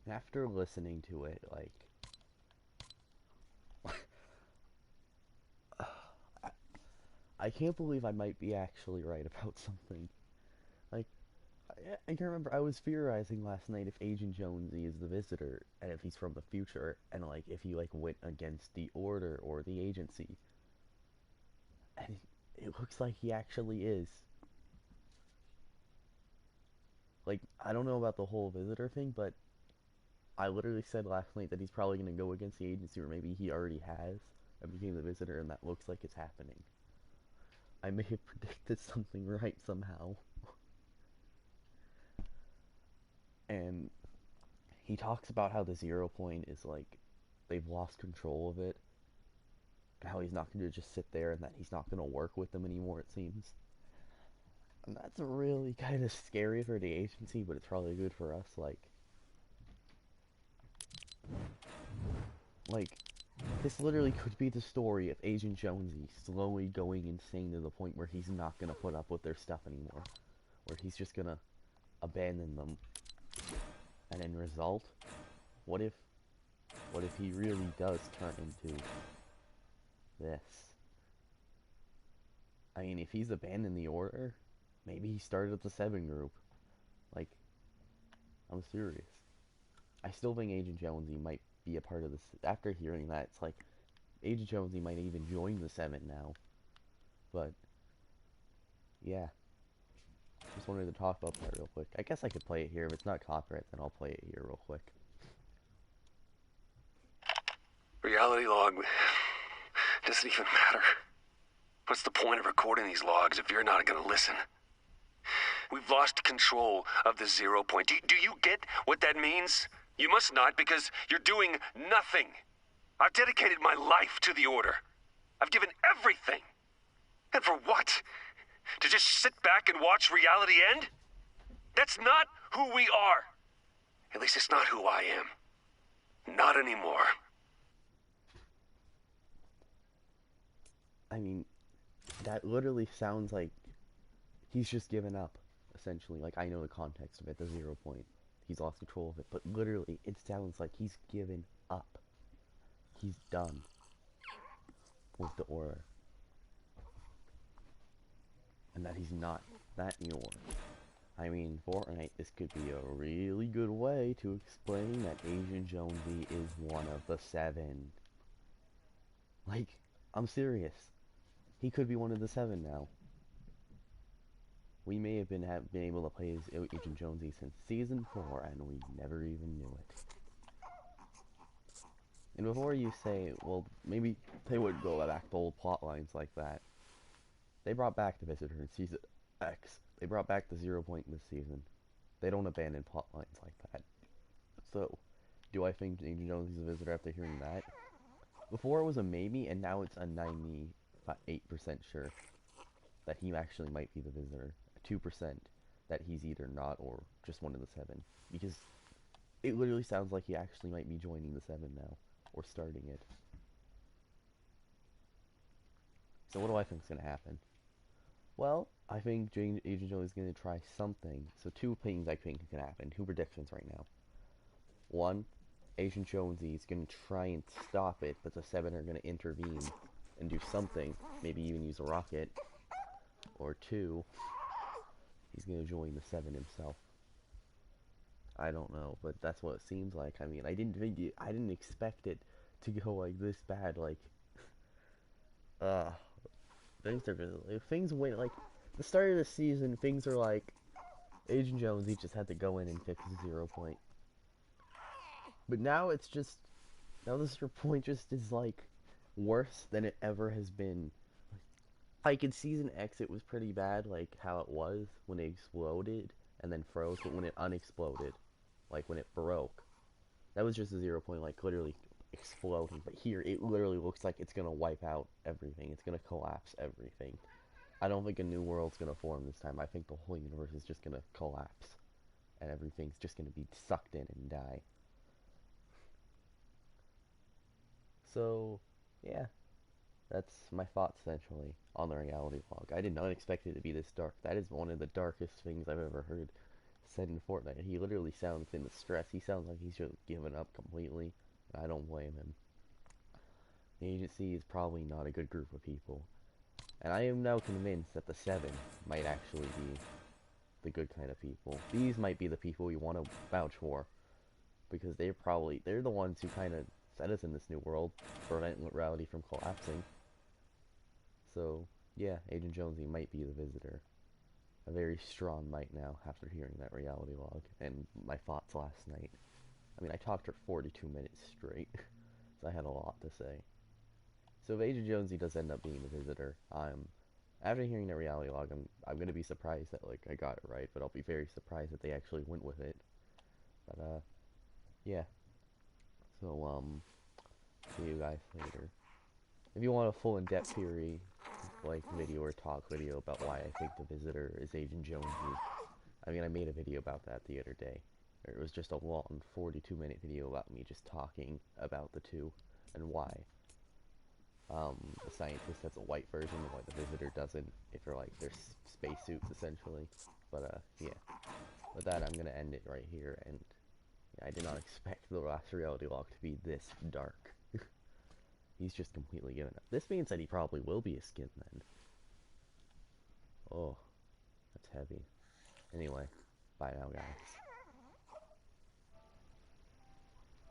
After listening to it, like, I, I can't believe I might be actually right about something. Like, I can remember I was theorizing last night if Agent Jonesy is the visitor, and if he's from the future, and like if he like went against the Order or the Agency, and it looks like he actually is. Like, I don't know about the whole visitor thing, but I literally said last night that he's probably going to go against the Agency, or maybe he already has and became the visitor, and that looks like it's happening. I may have predicted something right somehow. And he talks about how the 0 point is like they've lost control of it, how he's not going to just sit there and that he's not going to work with them anymore, it seems. And that's really kind of scary for the Agency, but it's probably good for us. Like, this literally could be the story of Agent Jonesy slowly going insane to the point where he's not gonna put up with their stuff anymore, where he's just gonna abandon them. And in result, what if, what if he really does turn into this? I mean, if he's abandoned the Order, maybe he started the Seven Group. Like, I'm serious. I still think Agent Jonesy might be a part of this. After hearing that, it's like Agent Jonesy might even join the Seven now. But yeah, just wanted to talk about that real quick. I guess I could play it here. If it's not copyright, then I'll play it here real quick. Reality log doesn't even matter. What's the point of recording these logs if you're not gonna listen? We've lost control of the 0 point. Do you get what that means? You must not, because you're doing nothing. I've dedicated my life to the Order. I've given everything. And for what? To just sit back and watch reality end? That's not who we are. At least it's not who I am. Not anymore. I mean, that literally sounds like he's just given up, essentially. Like, I know the context of it, the 0 point. He's lost control of it, but literally, it sounds like he's given up. He's done with the Order. And that he's not that anymore. I mean, Fortnite, this could be a really good way to explain that Agent Jonesy is one of the Seven. Like, I'm serious. He could be one of the Seven now. We may have been able to play as Agent Jonesy since Season 4, and we never even knew it. And before you say, well, maybe they would go back to old plot lines like that, they brought back the Visitor in Season X. They brought back the 0 point in this season. They don't abandon plot lines like that. So, do I think Agent Jones is a visitor after hearing that? Before it was a maybe, and now it's a 98% sure that he actually might be the visitor. 2% that he's either not or just one of the Seven. Because it literally sounds like he actually might be joining the Seven now, or starting it. So what do I think is going to happen? Well, I think Agent Jones is going to try something. So two things I think can happen. Two predictions right now. One, Agent Jonesy is going to try and stop it, but the Seven are going to intervene and do something, maybe even use a rocket. Or two, he's going to join the Seven himself. I don't know, but that's what it seems like. I mean, I didn't expect it to go like this bad. Like, uh, things went like the start of the season. Things are like Agent Jonesy just had to go in and fix the 0 point. But now it's just now this point just is like worse than it ever has been. Like in season X, it was pretty bad, like how it was when it exploded and then froze, but when it unexploded, like when it broke, that was just a 0 point, like literally exploding. But here, it literally looks like it's gonna wipe out everything. It's gonna collapse everything. I don't think a new world's gonna form this time. I think the whole universe is just gonna collapse, and everything's just gonna be sucked in and die. So, yeah, that's my thoughts essentially on the reality log. I did not expect it to be this dark. That is one of the darkest things I've ever heard said in Fortnite. He literally sounds in distress. He sounds like he's just given up completely. I don't blame him. The agency is probably not a good group of people. And I am now convinced that the Seven might actually be the good kind of people. These might be the people we want to vouch for. Because they're the ones who kind of set us in this new world, prevent reality from collapsing. So, yeah, Agent Jonesy might be the visitor. A very strong might now after hearing that reality log and my thoughts last night. I mean, I talked for 42 minutes straight, so I had a lot to say. So if Agent Jonesy does end up being the visitor, after hearing that reality log, I'm gonna be surprised that like I got it right, but I'll be very surprised that they actually went with it. But yeah. So see you guys later. If you want a full in-depth theory, like video or talk video about why I think the visitor is Agent Jonesy, I mean I made a video about that the other day. It was just a long 42-minute video about me just talking about the two and why. The scientist has a white version and why the visitor doesn't, if they're like their spacesuits essentially. But yeah. With that, I'm gonna end it right here, and yeah, I did not expect the last reality log to be this dark. He's just completely given up. This means that he probably will be a skin then. Oh, that's heavy. Anyway, bye now, guys.